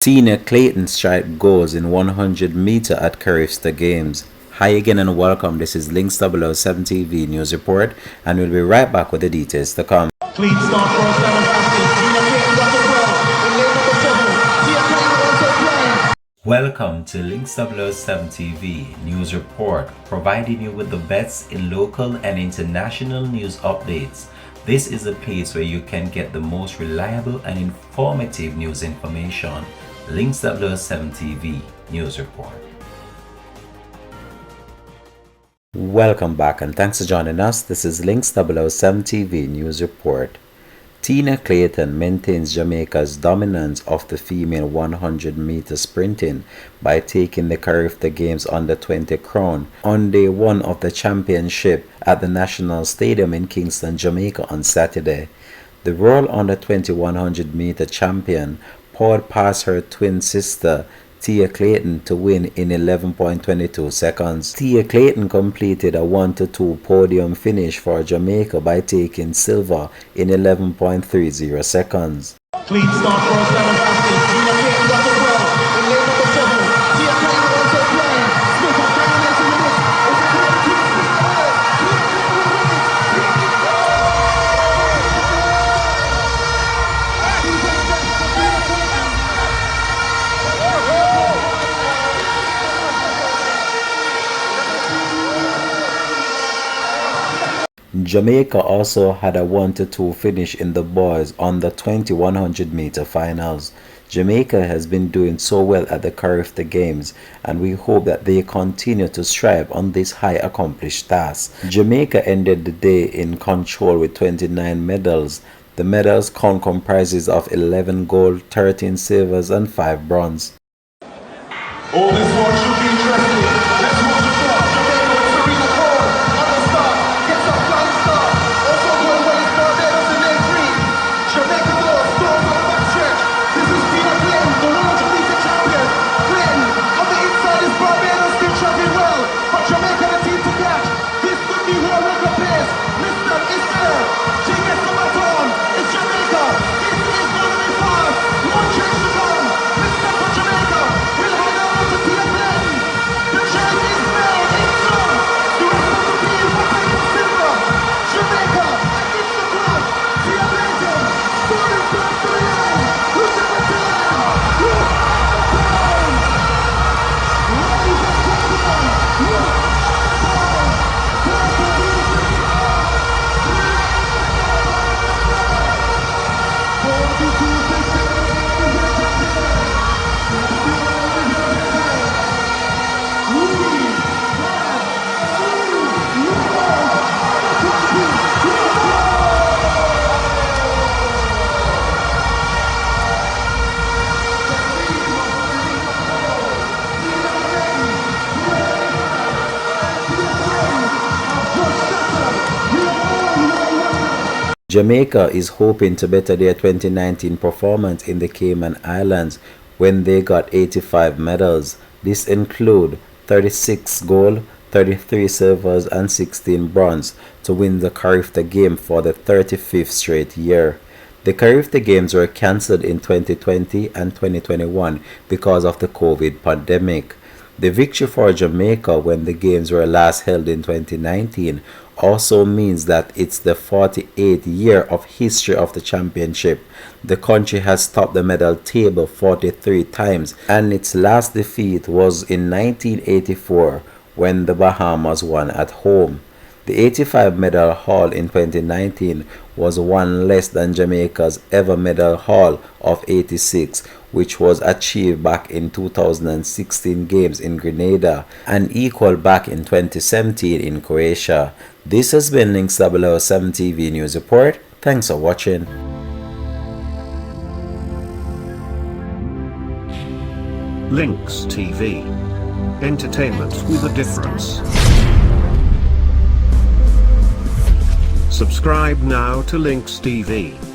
Senior Clayton strike goals in 100-meter at Carifta Games. Hi again and welcome. This is Links 007 TV News Report, and we'll be right back with the details to come. Clean start for a seven captain. Senior Clayton got the ball in lane number 7. Senior Clayton also playing. Welcome to Links 007 TV News Report, providing you with the best in local and international news updates. This is a place where you can get the most reliable and informative news information. Links 007 TV News Report. Welcome back and thanks for joining us. This is Links 007 TV News Report. Tina Clayton maintains Jamaica's dominance of the female 100-meter sprinting by taking the Carifta Games Under-20 crown on day one of the championship at the National Stadium in Kingston, Jamaica on Saturday. The Royal Under-20 100-meter champion poured past her twin sister Tia Clayton to win in 11.22 seconds. Tia Clayton completed a 1-2 podium finish for Jamaica by taking silver in 11.30 seconds. Clean start for a seven captain. Senior Clayton got the ball in lane number 7. Tia Clayton also playing. Smith has dominated the miss. It's a clear team. Jamaica also had a 1-2 finish in the boys on the 100-meter finals. Jamaica has been doing so well at the Carifta Games, and we hope that they continue to strive on this high accomplished task. Jamaica ended the day in control with 29 medals. The medals count comprises of 11 gold, 13 silvers and 5 bronze. All this one should be interesting. Let's watch the start. Jamaica with Serena Cole on the start. Gets a flying start. Also going well is Barbados in lane 3. Jamaica goes. Storms on the back stretch. This is Tina Clayton, the 100-meter champion. Clayton on the inside is Barbados still traveling well. But Jamaica the team to catch. This could be world record pace. Mr. is there. She gets the baton. It's Jamaica. This is going to be fast. One chase to come. Mr. for Jamaica. We'll hand over to Tia Clayton. The chase is made. It's done. The rest of the team will take the silver. Jamaica against the clock. Tia Clayton starting back to the end. Look at the time. Look at the time. Ladies and gentlemen, look at the time. 42 Jamaica is hoping to better their 2019 performance in the Cayman Islands when they got 85 medals. This include 36 gold, 33 silvers and 16 bronze to win the Carifta Game for the 35th straight year. The Carifta Games were cancelled in 2020 and 2021 because of the COVID pandemic. The victory for Jamaica when the games were last held in 2019 also means that it's the 48th year of history of the championship. The country has topped the medal table 43 times, and its last defeat was in 1984 when the Bahamas won at home. The 85 medal haul in 2019 was one less than Jamaica's ever medal haul of 86, which was achieved back in 2016 games in Grenada and equal back in 2017 in Croatia. This has been Links 007 TV News Report. Thanks for watching. Links TV. Entertainment with a difference. Subscribe now to Links TV.